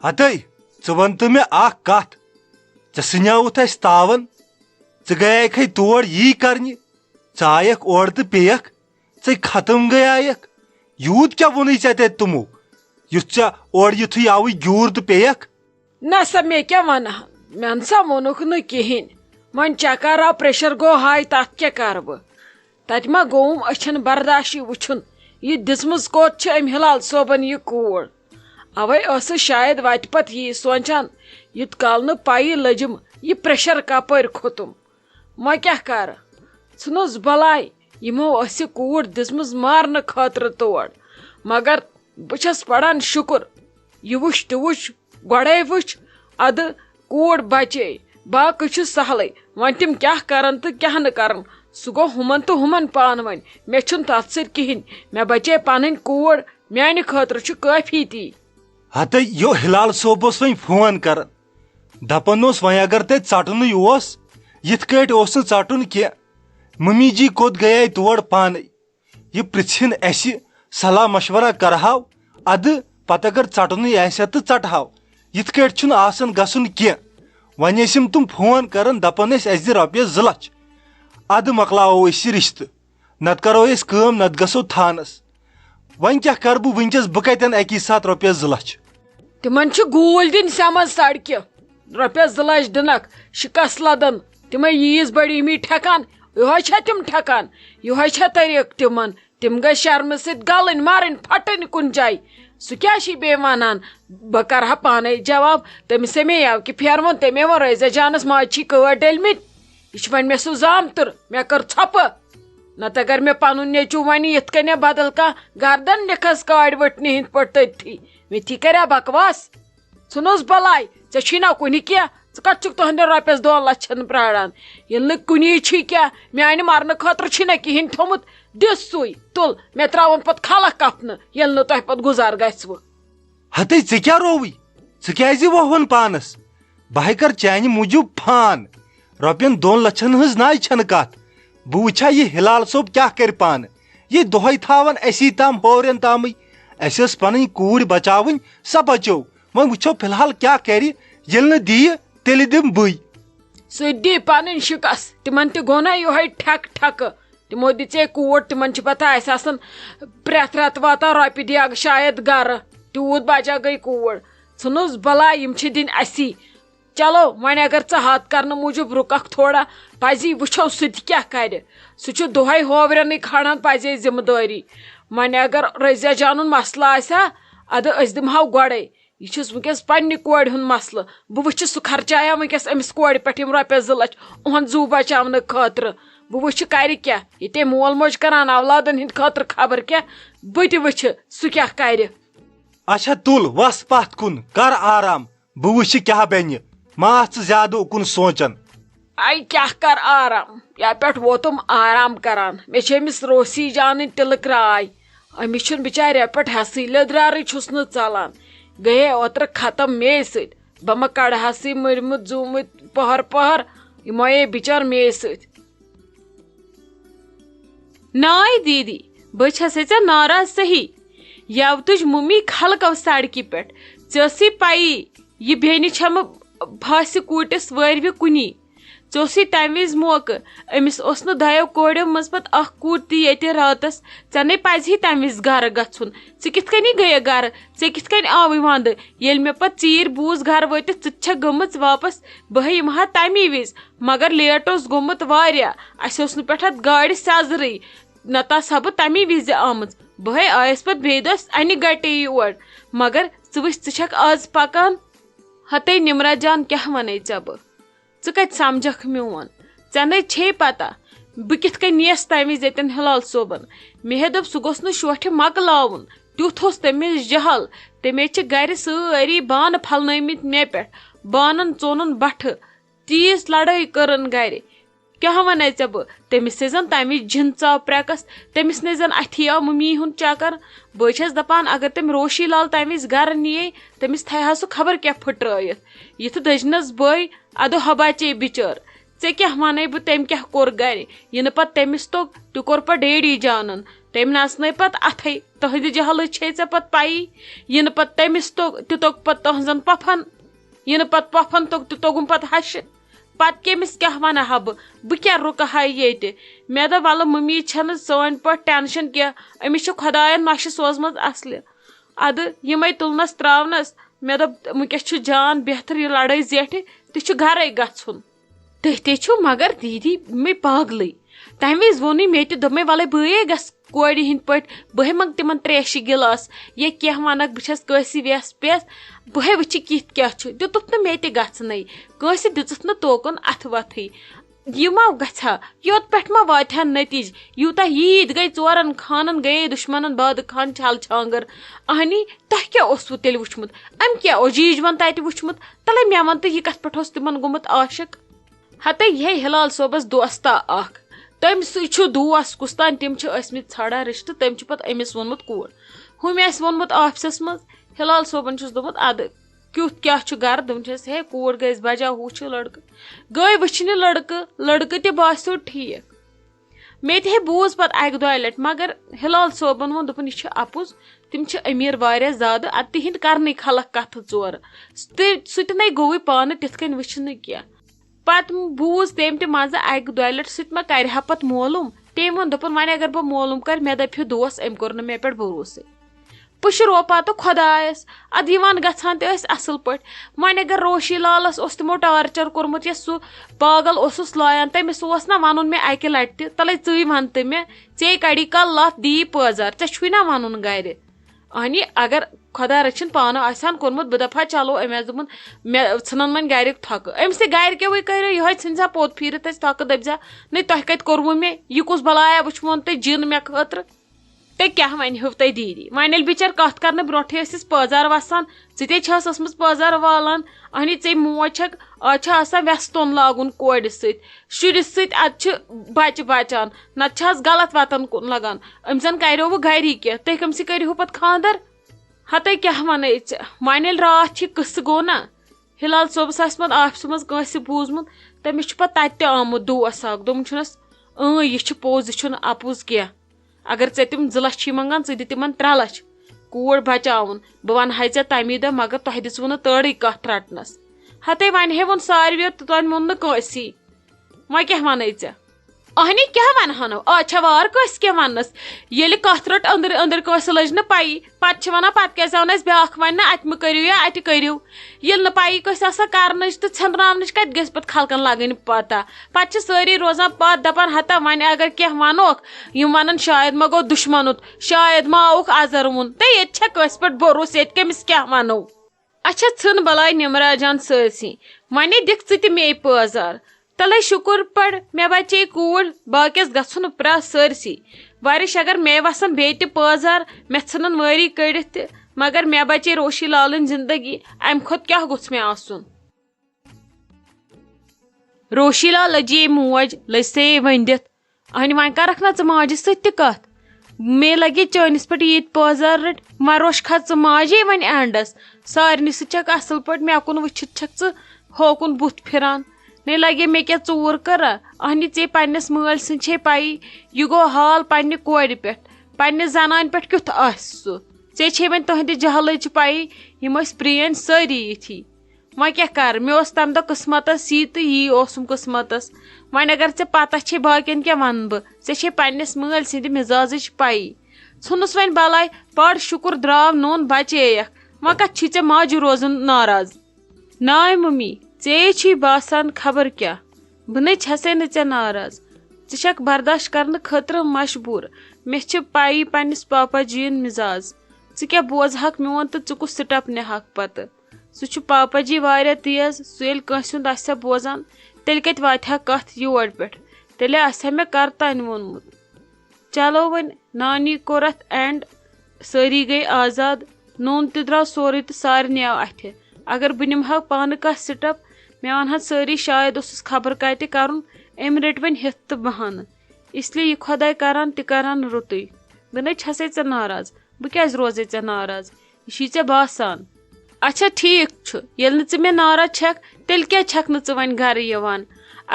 ہتے one تو مے اخ کت ژھنیوت اس تاون گیک تور یی کرنہِ ژٕ آیکھ اور تہٕ پیٚیکھ ژے ختم گٔیایکھ یوٗت کیٛاہ ووٚنُے ژےٚ تتہِ تِمو یُتھ ژےٚ اور یِتھُے آوُے گیوٗر تہٕ پیٚیکھ نہ سا مے کیٛاہ ونہٕ مےٚ نسا ووٚنُکھ نہٕ کِہینۍ وۄنۍ چکر آو پریشر گوٚو ہاے تتھ کیٛاہ کرٕ بہٕ تتہِ ما گوٚوُم أچھن برداشی وٕچھُن یہِ دِژمٕژ کوٚت چھِ أمۍ ہلال صٲبن یہِ کوٗر اوے ٲسٕس شاید وتہِ پتہٕ یی سونچان یوٗت کال نہٕ پیی لٔجِم یہِ پریشر کپٲرۍ کھوٚتُم وۄنۍ کیٛاہ کرٕ ژھٕنُس بلاے یِمو ٲس یہِ کوٗر دِژمٕژ مارنہٕ خٲطرٕ تور مگر بہٕ چھس پران شُکر یہِ وٕچھ تہِ وٕچھ گۄڈے وٕچھ ادٕ کوٗر بچے باقٕے چھُ سہلٕے وۄنۍ تِم کیٛاہ کرن تہٕ کیٛاہ نہٕ کرن سُہ گوٚو ہُمن تہٕ ہُمن پانہٕ ؤنۍ مےٚ چھُنہٕ تتھ سۭتۍ کِہینۍ مےٚ بچے پنٕنۍ کوٗر میانہِ خٲطرٕ چھُ کٲفی تی ہتے یو ہلال صٲب اوس وۄنۍ فون کران دپان اوس وۄنۍ اگر تتہِ ژٹنُے اوس یِتھ کٲٹھۍ اوس نہٕ ژٹُن کینٛہہ ممی جی کوٚت گٔیے تور پانے یہِ پرژھِن اسہِ صلاح مشورہ کرہاو ادٕ پتہٕ اگر ژٹنُے آسہِ ہا تہٕ ژٹہاو یِتھ کٲٹھۍ چھُنہٕ آسان گژھُن کینٛہہ وۄنۍ ٲسِم تِم فون کران دپان ٲسۍ اسہِ دِ رۄپیس 2 لچھ ادٕ مۄکلاوو أسۍ یہِ رشتہٕ نتہٕ کرو أسۍ کٲم نتہٕ گژھو تھانس وۄنۍ کیٛاہ کرٕ بہٕ وٕنکیٚس بہٕ کتٮ۪ن اکی ساتہٕ رۄپیس 2 لچھ تِمن چھِ گوٗلۍ دِنۍ سیمن سڑکہِ رۄپیس 2 لچھ دِنکھ شِکس لدن تِمے ییٖژ بٔڑیٖمی ٹھیکان یہوے چھا تِم ٹھیکان یہوے چھا طریٖقہٕ تِمن تِم گٔے شرمہٕ سۭتۍ گلٕنۍ مرٕنۍ پھٹٕنۍ کُنہِ جایہِ سُہ کیٛاہ چھِ بیٚیہِ ونان بہٕ کرہا پانے جواب تٔمِس مے او کہِ پھیرون تٔمۍ ووٚن رٲزیا جانس ماجہِ چھی کٲڑۍ ڈٔلمٕتۍ یہِ چھُ وۄنۍ مےٚ سُہ زامتٕر مےٚ کٔر ژھۄپہٕ نتہٕ اگر مےٚ پنُن نیٚچوٗ ونہِ یِتھ کٔنۍ بدل کانٛہہ گردن نِکھس کاڑِ ؤٹنہِ ہِنٛدۍ پٲٹھۍ تٔتھی مےٚ کریا بکواس ژھٕنُس بلاے ژےٚ چھی نا کُنہِ کینٛہہ ژٕ کتھ چھُکھ تُہنٛدٮ۪ن رۄپیس 2 لچھن پراران ییٚلہِ نہٕ کُنی چھی کینٛہہ میانہِ مرنہٕ خٲطرٕ چھی نہٕ کِہینۍ تھوٚمُت دِ سُے تُل مےٚ تراوُن پتہٕ خلق کفنہٕ ییٚلہِ نہٕ تۄہہِ پتہٕ گُزار گژھوٕ ہتے ژےٚ کیٛاہ رووٕے ژٕ کیٛازِ ووٚہوُن پانس بہٕ ہے کر چانہِ موٗجوٗب فان رۄپین 2 لچھن ہٕنٛز ناے چھنہٕ کتھ بہٕ وٕچھا یہِ ہلال صٲب کیٛاہ کرِ پانہٕ یہِ دۄہے تھاون اسی تام ہورٮ۪ن تامٕے اسہِ ٲس پنٕنۍ کوٗر بچاوٕنۍ سۄ بچٲو وۄنۍ وٕچھو فلحال کیٛاہ کرِ ییٚلہِ نہٕ دِیہِ تیٚلہِ دِمہٕ بٕے سُہ دی پنٕنۍ شِکس تِمن تہِ گوٚو نا یِہوے ٹھیکہٕ ٹھیکہٕ تِمو دِژے کوٗر تِمن چھِ پتہ اسہِ آسان پرٛٮ۪تھ رٮ۪تہٕ واتان رۄپیہِ دیگ شاید گرٕ تیوٗت بچا گٔے کوٗر ژھٕنُس بلاے یِم چھِ دِنۍ اسی چلو وۄنۍ اگر ژٕ ہتھ کرنہٕ موٗجوٗب رُککھ تھوڑا پزی وٕچھو سُہ تہِ کیٛاہ کرِ سُہ چھُ دۄہے ہوورٮ۪نٕے کھالان پزے ذمہٕ دٲری وۄنۍ اگر رضیا جانُن مسلہٕ آسہِ ہا ادٕ أسۍ دِمہو گۄڈے یہ چھُس وٕنکیٚس پننہِ کورِ ہُنٛد مسلہٕ بہٕ وٕچھِ سُہ خرچایا وٕنکیٚس أمِس کورِ پٮ۪ٹھ یِم رۄپیس 2 لچھ اُہُنٛد زُو بچاونہٕ خٲطرٕ بہٕ وٕچھِ کرِ کیٛاہ ییٚتے مول موج کران اولادن ہٕنٛدِ خٲطرٕ خبر کیٛاہ بہٕ تہِ وٕچھِ سُہ کیٛاہ کرِ اچھا تُل وس پتھ کُن کر آرام بہٕ وٕچھِ کیٛاہ بنہِ ما آس ژٕ زیادٕ اُکُن سونچان آے کیٛاہ کر آرام یا پٮ۪ٹھ ووتُم آرام کران مےٚ چھِ أمِس روسی جانٕنۍ تِلہٕ کراے أمِس چھُنہٕ بِچارِ رٮ۪تہٕ پٮ۪ٹھ حسٕے لیٚدرارٕے چھُس نہٕ ژلان گٔیے اوترٕ ختم مے سۭتۍ بہٕ ما کڑہسٕے مٔرمٕتۍ زوٗمٕتۍ پہر پہر یہِ مۄیے بِچار مے سۭتۍ ناے دیٖدی بہٕ چھسے ژےٚ ناراض صحیح یو تُج ممی خلقو سڑکہِ پٮ۪ٹھ ژےٚ ٲسٕے پیی یہِ بیٚنہِ چھمہٕ پھاسہِ کوٗٹِس وٲروِ کُنی ژےٚ اوسُے تمہِ وِزِ موقعہٕ أمِس اوس نہٕ 2 کوریو منٛز پتہٕ اکھ کوٗر تہِ ییٚتہِ راتس ژےٚ نے پزِہی تمہِ وِزِ گرٕ گژھُن ژٕ کِتھ کٔنی گٔیکھ گرٕ ژےٚ کِتھ کٔنۍ آوٕے ونٛدٕ ییٚلہِ مےٚ پتہٕ ژیٖرۍ بوٗز گرٕ وٲتِتھ ژٕ تہِ چھکھ گٔمٕژ واپس بہٕ ہے یِمہٕ ہا تمی وِزِ مگر لیٹ اوس گوٚمُت واریاہ اسہِ اوس نہٕ پٮ۪ٹھ اتھ گاڑِ سیزرٕے نتہٕ آسہٕ ہا بہٕ تمی وِزِ آمٕژ بہٕ ہے آیس پتہٕ بیٚیہِ دۄہ انہِ گٹے یور مگر ژٕ وٕچھ ژٕ چھکھ آز پکان ہتے نمرا جان کیٛاہ ونے ژےٚ بہٕ ژٕ کتہِ سمجھکھ میون ژےٚ نے چھے پتہ بہٕ کِتھ کٔنۍ نیس تمہِ وِزِ ییٚتٮ۪ن ہلال صٲبن مےٚ ہے دوٚپ سُہ گوٚژھ نہٕ شوٹھِ مۄکلاوُن تیُتھ اوس تٔمِس جہل تٔمۍ چھِ گرِ سٲری بانہٕ پھلنٲومٕتۍ مےٚ پٮ۪ٹھ بانن ژوٚنُن بٹھٕ تیٖژ لڑٲے کٔرٕن گرِ کیٛاہ ونے ژےٚ بہٕ تٔمِس نے زن تمہِ وِزِ جِن ژاو پرٛٮ۪کس تٔمِس نے زن اَتھی آو ممی ہُنٛد چکر بہٕ چھس دپان اگر تٔمۍ روشی لال تمہِ وِزِ گرٕ نِیے تٔمِس تھایہِ سُہ خبر کیٛاہ پھٕٹرٲیِتھ یِتھ دٔجنس بٲے ادٕ ہۄ بچے بِچٲر ژےٚ کیٛاہ ونے بہٕ تٔمۍ کیٛاہ کوٚر گرِ یہِ نہٕ پتہٕ تٔمِس توٚگ تہِ کوٚر پتہٕ ڈیڈی جانن تٔمۍ نژنٲے پتہٕ اتھے تہنٛدِ جہلٕچ چھے ژےٚ پتہٕ پیی یہِ نہٕ پتہٕ تٔمِس توٚگ تہِ توٚگ پتہٕ تہنٛزن پۄپھن یہِ نہٕ پتہٕ پۄپھن توٚگ تہِ توٚگُم پتہٕ ہشہِ پتہٕ کٔمِس کیٛاہ ونہٕ ہا بہٕ کیٛاہ رُکہٕ ہا ییٚتہِ مےٚ دوٚپ وَلہٕ مٔمی چھنہٕ سٲنۍ پٲٹھۍ ٹینشن کینٛہہ أمِس چھِ خۄداین نۄشہِ سوزمٕژ اصلہِ ادٕ یِمے تُلنس تراونس مےٚ دوٚپ وٕنکیٚس چھُ جان بہتر یہِ لڑٲے زیٹھِ تہِ چھُ گرے گژھُن تُہۍ تے چھِو مگر دیٖدی مےٚ پاگلٕے تمہِ وِزِ ووٚنُے مےٚ تہِ دوٚپ مےٚ وَلے بٲیے گژھ کورِ ہٕنٛدۍ پٲٹھۍ بہے منٛگ تِمن تریشہِ گِلاس یا کینٛہہ ونکھ بہٕ چھس کٲنٛسہِ ویس پٮ۪س بہے وٕچھِ کِتھ کیٛاہ چھُ دِتُکھ نہٕ مےٚ تہِ گژھنَے کٲنٛسہِ دِژٕتھ نہٕ توکُن اَتھٕ وتھٕے یہِ ما گژھِ ہا یوت پٮ۪ٹھ ما واتہِ ہا نتیٖجہٕ یوٗتاہ ییٖد گٔے ژورن خانن گٔیے دُشمنن بادٕ خان چھل چھانگر اہنی تۄہہِ کیٛاہ اوسوٕ تیٚلہِ وٕچھمُت أمۍ کیٛاہ اوس جیجوَن تتہِ وٕچھمُت تَلے مےٚ وَن تہٕ یہِ کتھ پٮ۪ٹھ اوس تِمن گوٚمُت عاشق ہتے یِہے ہلال صٲبس دوستا اکھ تٔمۍ سۭتۍ چھُ دوس کُس تانۍ تِم چھِ ٲسمٕتۍ ژھانڈان رِشتہٕ تٔمۍ چھُ پتہٕ أمِس ووٚنمُت کوٗر ہُمۍ آسہِ ووٚنمُت آفسس منٛز ہلال صٲبن چھُس دوٚپمُت ادٕ کیُتھ کیٛاہ چھُ گرٕ دوٚپُن چھس ہے کوٗر گٔیس بجا ہُہ چھُ لڑکہٕ گٔے وٕچھنہِ لڑکہٕ تہِ باسیو ٹھیٖک مےٚ تہِ ہے بوٗز پتہٕ اکہِ دۄیہِ لٹہِ مگر ہلال صٲبن ووٚن دوٚپُن یہِ چھُ اپُز تِم چھِ أمیٖر واریاہ زیادٕ ادٕ تِہنٛدۍ کرنٕے خلق کتھٕ ژورٕ سُہ تہِ نَے گوٚوٕے پانہٕ تِتھ کٔنۍ وٕچھنہٕ کینٛہہ پتہٕ بوٗز تٔمۍ تہِ منٛزٕ اکہِ دۄیہِ لٹہِ سُہ تہِ ما کرِ ہا پتہٕ مولوٗم تٔمۍ ووٚن دوٚپُن وۄنۍ اگر بہٕ مولوٗم کرٕ مےٚ دپہِ دوس أمۍ کوٚر نہٕ مےٚ پٮ۪ٹھ بروسے پُشرو پتہٕ خۄدایس ادٕ یِوان گژھان تہِ ٲسۍ اصل پٲٹھۍ وۄنۍ اگر روشی لالس اوس تِمو ٹارچر کوٚرمُت یا سُہ پاگل اوسُس لایان تٔمِس اوس نا ونُن مےٚ اکہِ لٹہِ تہِ تلے ژٕے ون تہٕ مےٚ ژے کڑی کل لتھ دی پٲزار ژےٚ چھُے نا ونُن گرِ اہنی اگر خۄدا رٔچھِنۍ پانہٕ آسہِ ہن کوٚرمُت بہٕ دپہٕ ہا چلو أمۍ آسہِ دوٚپمُت مےٚ ژھٕنن وۄنۍ گرِکۍ تھۄکہٕ أمِس تہِ گرِکیوٕے کٔرِو یِہوے ژھٕنۍ زا پوٚت پھیٖرِتھ اَسہِ تھۄکہٕ دٔپزِ نَے تۄہہِ کتہِ کوٚروٕ مےٚ یہِ کُس بلایا وٕچھوُن تۄہہِ جِن مےٚ خٲطرٕ تہٕ کیٛاہ وَنہِ ہو تۄہہِ دیٖدی وۄنۍ ییٚلہِ بِچٲرۍ کتھ کرنہٕ برونٛٹھٕے ٲسِس پٲزار وسان ژٕ تے چھَس ٲسمٕژ پٲزار والان اہنی ژےٚ موج چھکھ آز چھُ آسان ویستون لاگُن کورِ سۭتۍ شُرِس سۭتۍ اَدٕ چھِ بچہِ بچان نتہٕ چھِ آز غلط وتن کُن لگان أمۍ زن کریو وٕ گری کینٛہہ تُہۍ کٔمسٕے کٔرِہو پتہٕ خانٛدر ہتے کیٛاہ ونے ژےٚ وۄنۍ ییٚلہِ راتھ یہِ قصہٕ گوٚو نا ہلال صٲبس آسہِ پتہٕ آفسہٕ منٛز کٲنٛسہِ بوٗزمُت تٔمِس چھُ پتہٕ تتہِ تہِ آمُت دوس اکھ دوٚپُن چھُنس یہِ چھُ پوٚز یہِ چھُنہٕ اپُز کینٛہہ اگر ژےٚ تِم 2 لچھ چھی منگان ژٕ دِ تِمن 3 لچھ کوٗر بچاوُن بہٕ ونہاے ژےٚ تمی دۄہ مگر تۄہہِ دِژوٕ نہٕ تٲرٕے کتھ رٹنس ہتے وۄنۍ ہے ووٚن ساروِیو تہٕ تۄہہِ ووٚن نہٕ کٲنٛسی وۄنۍ کیٛاہ ونے ژےٚ اہنی کیٛاہ ونہانو آز چھےٚ وار کٲنٛسہِ کینٛہہ وننس ییٚلہِ کتھ رٔٹ أنٛدرٕ أنٛدرٕ کٲنٛسہِ لٔج نہٕ پیی پتہٕ چھِ ونان پتہٕ کیٛازِ آو نہٕ اَسہِ بیٛاکھ وننہٕ اَتہِ مہٕ کٔرِو یا اَتہِ کٔرِو ییٚلہِ نہٕ پیی کٲنٛسہِ آسان کرنٕچ تہٕ ژھٔنراونٕچ کتہِ گژھِ پتہٕ خلقن لگٕنۍ پتہ پتہٕ چھِ سٲری روزان پتھ دپان ہتا وۄنۍ اگر کینٛہہ ونوکھ یِم ونان شاید ما گوٚو دُشمنُت شاید ما آوُکھ ازروُن تہٕ ییٚتہِ چھےٚ کٲنٛسہِ پٮ۪ٹھ بروسہٕ ییٚتہِ کٔمِس کیٛاہ ونو اچھا ژھٕن بلاے نمراجان سٲرسٕے وۄنۍ دِکھ ژٕ تہِ مے پٲزار تلے شُکر پڑ مےٚ بچے کوٗر باقیس گژھُن پرٛا سٲرسٕے ورِش اگر مے وسن بیٚیہِ تہِ پٲزار مےٚ ژھٕنن وٲری کٔڑِتھ تہِ مگر مےٚ بچے روشی لالٕنۍ زندگی امہِ کھۄتہٕ کیٛاہ گوٚژھ مےٚ آسُن روشی لال لجے موج لٔج سے ؤنٛدِتھ اہنہِ وۄنۍ کرکھ نا ژٕ ماجہِ سۭتۍ تہِ کتھ مے لگے چٲنِس پٮ۪ٹھ ییٚتہِ پٲزار رٔٹۍ وۄنۍ روش کھژ ژٕ ماجے وۄنۍ اینڈس سارنٕے سۭتۍ چھکھ اصل پٲٹھۍ مےٚ کُن وٕچھِتھ چھکھ ژٕ ہوکُن بُتھ پھران نے لگے مےٚ کیٛاہ ژوٗر کٔرا اہنہِ ژےٚ پننِس مٲلۍ سٕنٛدۍ چھے پیی یہِ گوٚو حال پننہِ کورِ پٮ۪ٹھ پننہِ زنانہِ پٮ۪ٹھ کیُتھ آسہِ سُہ ژےٚ چھے وۄنۍ تُہنٛدِ جہلٕچ پیی یِم ٲسۍ پرٛٲنۍ سٲری یِتھی وۄنۍ کیٛاہ کرٕ مےٚ اوس تمہِ دۄہ قٕسمتس یی تہٕ یی اوسُم قٕسمتس وۄنۍ اگر ژےٚ پتہ چھے باقین کیٛاہ ونہٕ بہٕ ژےٚ چھے پننِس مٲلۍ سٕنٛدِ مزاجٕچ پیی ژھٕنُس وۄنۍ بلاے پڑ شُکر درٛاو نوٚن بچییکھ وۄنۍ کتھ چھی ژےٚ ماجہِ روزُن ناراض ناے ممی ژےٚ چھی باسان خبر کیٛاہ بہٕ نَے چھسے نہٕ ژےٚ ناراض ژٕ چھکھ برداشت کرنہٕ خٲطرٕ مجبوٗر مےٚ چھِ پیی پننِس پاپا جی یُن مزاج ژٕ کیٛاہ بوزہکھ میون تہٕ ژٕ کُس سٹپ نِہکھ پتہٕ سُہ چھُ پاپا جی واریاہ تیز سُہ ییٚلہِ کٲنٛسہِ ہُنٛد آسہِ ہا بوزان تیٚلہِ کتہِ واتہِ ہا کتھ یور پٮ۪ٹھ تیٚلے آسہِ ہا مےٚ کر تانۍ ووٚنمُت چلو وۄنۍ نانی کوٚر اتھ اینڈ سٲری گٔے آزاد نوٚن تہِ درٛاو سورُے تہٕ سارنٕے آو اتھِ اگر بہٕ نِمہٕ ہا پانہٕ کانٛہہ سٹپ مےٚ ونہن سٲری شاید اوسُس خبر کتہِ کرُن أمۍ رٔٹۍ وۄنۍ ہٮ۪تھ تہٕ بہانہٕ اس لیے یہِ خۄداے کران تہِ کران رُتُے بہٕ نَے چھسے ژےٚ ناراض بہٕ کیٛازِ روزے ژےٚ ناراض یہِ چھی ژےٚ باسان اچھا ٹھیٖک چھُ ییٚلہِ نہٕ ژٕ مےٚ ناراض چھکھ تیٚلہِ کیٛازِ چھکھ نہٕ ژٕ وۄنۍ گرٕ یِوان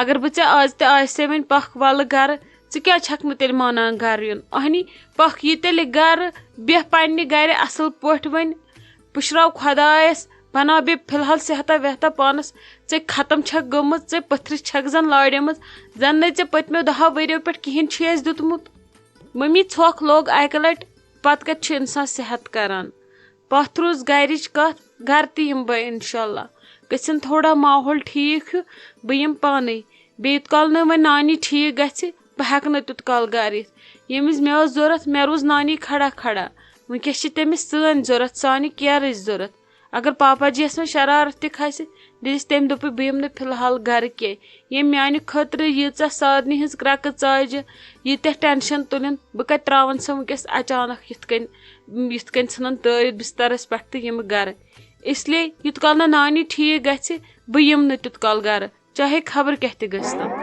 اگر بہٕ ژےٚ آز تہِ آسے وۄنۍ پکھ ولہٕ گرٕ ژٕ کیٛازِ چھکھ نہٕ تیٚلہِ مانان گرٕ یُن؟ اہنی پکھ یہِ تیٚلہِ گرٕ، بیٚہہ پننہِ گرِ اصل پٲٹھۍ وۄنۍ، پُشراو خۄدایس، بناو بیٚیہِ فی الحال صحتہ وحتہ پانس، ژےٚ ختم چھکھ گٔمٕژ، ژےٚ پٔتھرِس چھکھ زن لاڑیمٕژ، زن نَے ژےٚ پٔتمیو 10 ؤریو پٮ۪ٹھ کہیٖنۍ چھُے اَسہِ دیُتمُت۔ ممی ژھۄکھ لوگ اکہِ لٹہِ، پتہٕ کتہِ چھُ انسان صحت کران؟ پتھ روٗز گرِچ کتھ، گرٕ تہِ یِمہٕ بہٕ انشاء اللہ، گژھن تھوڑا ماحول ٹھیٖک ہیوٗ، بہٕ یِمہٕ پانے، بیٚیہِ یوٗت کال نہٕ وۄنۍ نانی ٹھیٖک گژھِ بہٕ ہٮ۪کہٕ نہٕ تیوٗت کال گرٕ یِتھ۔ ییٚمہِ وِزِ مےٚ ٲس ضوٚرتھ مےٚ روٗز نانی کھڑا کھڑا، وٕنکیٚس چھِ تٔمِس سٲنۍ ضوٚرتھ، سانہِ کیرٕچ ضوٚرتھ۔ اگر پاپا جی یس وۄنۍ شرارت تہِ کھسہِ دِژ تٔمۍ دوٚپُے بہٕ یِمہٕ نہٕ فی الحال گرٕ کینٛہہ، ییٚمۍ میانہِ خٲطرٕ ییٖژاہ سارنٕے ہٕنٛز کرٛٮ۪کہٕ ژاجہِ، ییٖتیاہ ٹٮ۪نشن تُلٕنۍ، بہٕ کتہِ تراون سۄ وٕنکیٚس اچانک یِتھ کٔنۍ ژھٕنن تٲرِتھ بسترس پٮ۪ٹھ تہٕ یِمہٕ گرٕ۔ اس لیے یوٗت کال نہٕ نانی ٹھیٖک گژھِ بہٕ یِمہٕ نہٕ تیوٗت کال گرٕ، چاہے خبر کیٛاہ تہِ گٔژھۍ تن۔